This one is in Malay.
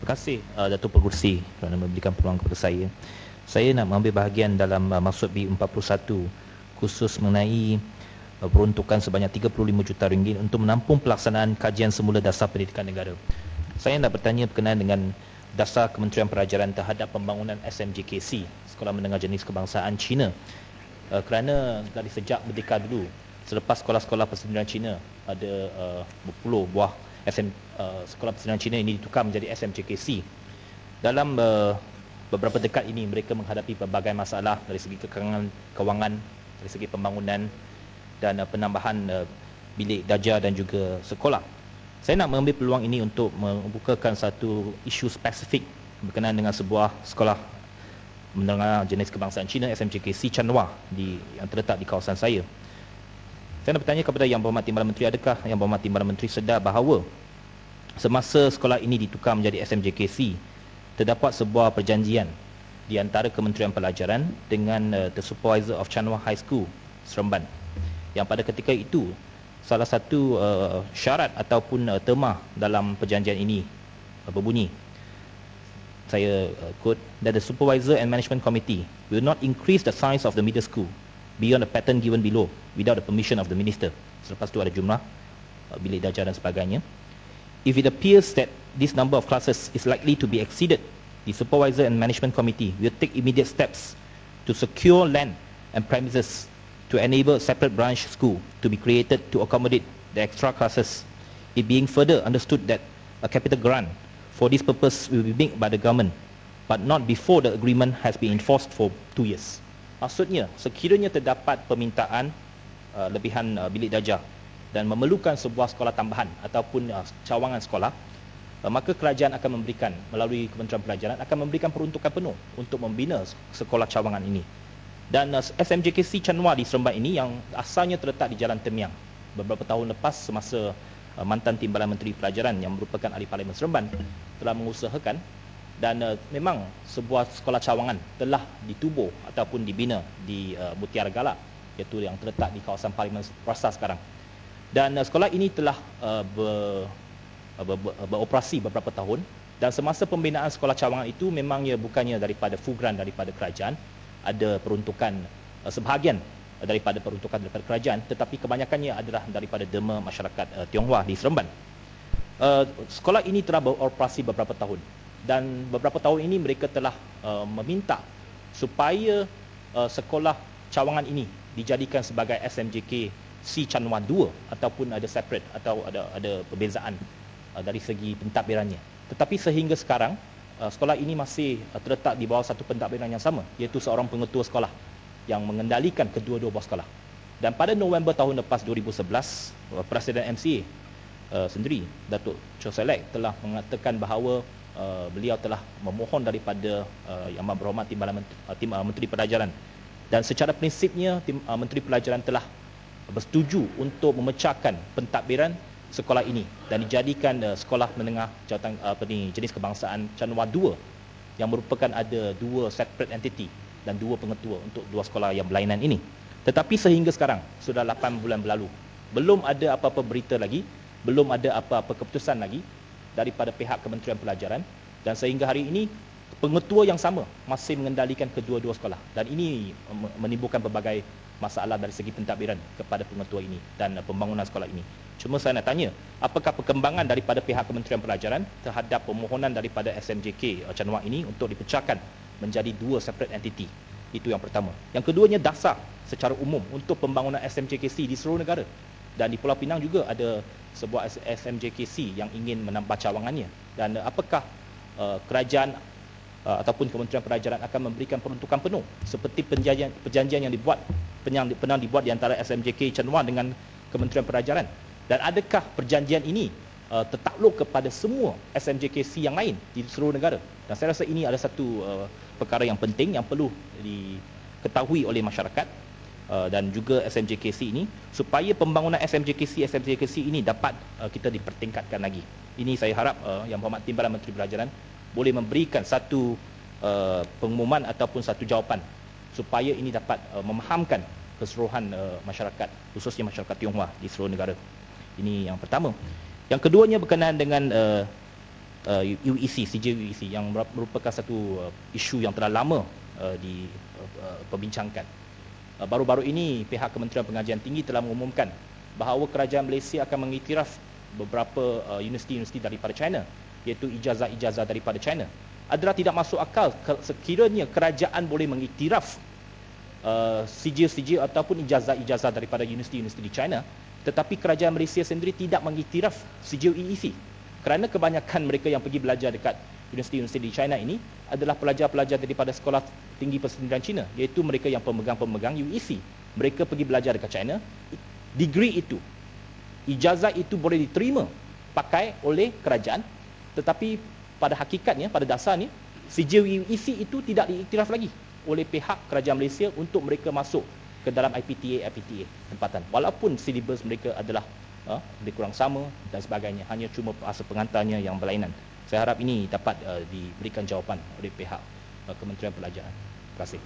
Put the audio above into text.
Terima kasih Datuk Pengerusi kerana memberikan peluang kepada saya. Saya nak mengambil bahagian dalam maksud B41 khusus mengenai peruntukan sebanyak 35 juta ringgit untuk menampung pelaksanaan kajian semula dasar pendidikan negara. Saya nak bertanya berkenaan dengan dasar Kementerian Pelajaran terhadap pembangunan SMJKC, Sekolah Menengah Jenis Kebangsaan Cina. Kerana dari sejak merdeka dulu, selepas sekolah-sekolah persendirian Cina, ada berpuluh buah sekolah persendirian Cina ini ditukar menjadi SMJKC. Dalam beberapa dekad ini, mereka menghadapi pelbagai masalah dari segi kewangan, dari segi pembangunan dan penambahan bilik darjah dan juga sekolah. Saya nak mengambil peluang ini untuk membukakan satu isu spesifik berkenaan dengan sebuah sekolah menengah jenis kebangsaan Cina SMJKC Chanhua yang terletak di kawasan saya. Saya nak bertanya kepada Yang Berhormat Timbalan Menteri, adakah Yang Berhormat Timbalan Menteri sedar bahawa semasa sekolah ini ditukar menjadi SMJKC, terdapat sebuah perjanjian di antara Kementerian Pelajaran dengan The Supervisor of Chanhua High School, Seremban, yang pada ketika itu salah satu syarat ataupun terma dalam perjanjian ini berbunyi, saya quote, that the Supervisor and Management Committee will not increase the size of the middle school beyond the pattern given below without the permission of the Minister. Selepas itu ada jumlah bilik darjah dan sebagainya. If it appears that this number of classes is likely to be exceeded, the Supervisor and Management Committee will take immediate steps to secure land and premises to enable a separate branch school to be created to accommodate the extra classes. It being further understood that a capital grant for this purpose will be made by the government, but not before the agreement has been enforced for 2 years. Maksudnya, sekiranya terdapat permintaan lebihan bilik darjah dan memerlukan sebuah sekolah tambahan ataupun cawangan sekolah, maka kerajaan akan memberikan, melalui Kementerian Pelajaran, akan memberikan peruntukan penuh untuk membina sekolah cawangan ini. Dan SMJKC Chanhua di Seremban ini yang asalnya terletak di Jalan Temiang, beberapa tahun lepas semasa mantan Timbalan Menteri Pelajaran yang merupakan ahli Parlimen Seremban telah mengusahakan, dan memang sebuah sekolah cawangan telah ditubuh ataupun dibina di Mutiara Gala, iaitu yang terletak di kawasan Parlimen Prasa sekarang. Dan sekolah ini telah beroperasi beberapa tahun, dan semasa pembinaan sekolah cawangan itu memangnya bukannya daripada full grant daripada kerajaan, ada peruntukan sebahagian daripada peruntukan daripada kerajaan, tetapi kebanyakannya adalah daripada derma masyarakat Tionghoa di Seremban. Sekolah ini telah beroperasi beberapa tahun, dan beberapa tahun ini mereka telah meminta supaya sekolah cawangan ini dijadikan sebagai SMJKC Chanhua 2 ataupun ada separate atau ada perbezaan dari segi pentadbirannya. Tetapi sehingga sekarang sekolah ini masih terletak di bawah satu pentadbiran yang sama, iaitu seorang pengetua sekolah yang mengendalikan kedua-dua buah sekolah. Dan pada November tahun lepas 2011, Presiden MCA sendiri, Datuk Cho Selek, telah mengatakan bahawa beliau telah memohon daripada Yang Berhormat Timbalan Menteri Pelajaran, dan secara prinsipnya Menteri Pelajaran telah bersetuju untuk memecahkan pentadbiran sekolah ini dan dijadikan sekolah menengah jenis kebangsaan Chanhua 2 yang merupakan ada 2 separate entity dan 2 pengetua untuk 2 sekolah yang berlainan ini. Tetapi sehingga sekarang sudah 8 bulan berlalu, belum ada apa-apa berita lagi, belum ada apa-apa keputusan lagi daripada pihak Kementerian Pelajaran, dan sehingga hari ini pengetua yang sama masih mengendalikan kedua-dua sekolah, dan ini menimbulkan berbagai masalah dari segi pentadbiran kepada pengetua ini dan pembangunan sekolah ini. Cuma saya nak tanya, apakah perkembangan daripada pihak Kementerian Pelajaran terhadap permohonan daripada SMJK Chanhua ini untuk dipecahkan menjadi 2 separate entity? Itu yang pertama. Yang keduanya, dasar secara umum untuk pembangunan SMJKC di seluruh negara. Dan di Pulau Pinang juga ada sebuah SMJKC yang ingin menambah cawangannya. Dan apakah kerajaan ataupun Kementerian Pelajaran akan memberikan peruntukan penuh seperti perjanjian yang pernah dibuat di antara SMJK Chanhua dengan Kementerian Pelajaran, dan adakah perjanjian ini tertakluk kepada semua SMJKC yang lain di seluruh negara? Dan saya rasa ini adalah satu perkara yang penting yang perlu diketahui oleh masyarakat dan juga SMJKC ini, supaya pembangunan SMJKC ini dapat kita dipertingkatkan lagi. Ini saya harap Yang Berhormat Timbalan Menteri Pelajaran boleh memberikan satu pengumuman ataupun satu jawapan supaya ini dapat memahamkan keseluruhan masyarakat, khususnya masyarakat Tionghoa di seluruh negara. Ini yang pertama. Yang keduanya berkenaan dengan UEC, CJ UEC yang merupakan satu isu yang telah lama diperbincangkan. Baru-baru ini pihak Kementerian Pengajian Tinggi telah mengumumkan bahawa kerajaan Malaysia akan mengiktiraf beberapa universiti-universiti daripada China, iaitu ijazah-ijazah daripada China. Adalah tidak masuk akal sekiranya kerajaan boleh mengiktiraf sijil-sijil ataupun ijazah-ijazah daripada universiti-universiti di China, tetapi kerajaan Malaysia sendiri tidak mengiktiraf sijil EEC. Kerana kebanyakan mereka yang pergi belajar dekat universiti-universiti di China ini adalah pelajar-pelajar daripada Sekolah Tinggi Persendirian China, iaitu mereka yang pemegang-pemegang UEC. Mereka pergi belajar dekat China, degree itu, ijazah itu boleh diterima pakai oleh kerajaan, tetapi pada hakikatnya, pada dasarnya, sijil UEC itu tidak diiktiraf lagi oleh pihak kerajaan Malaysia untuk mereka masuk ke dalam IPTA tempatan. Walaupun silibus mereka adalah lebih kurang sama dan sebagainya, hanya cuma bahasa pengantarnya yang berlainan. Saya harap ini dapat diberikan jawapan oleh pihak Kementerian Pelajaran. Terima kasih.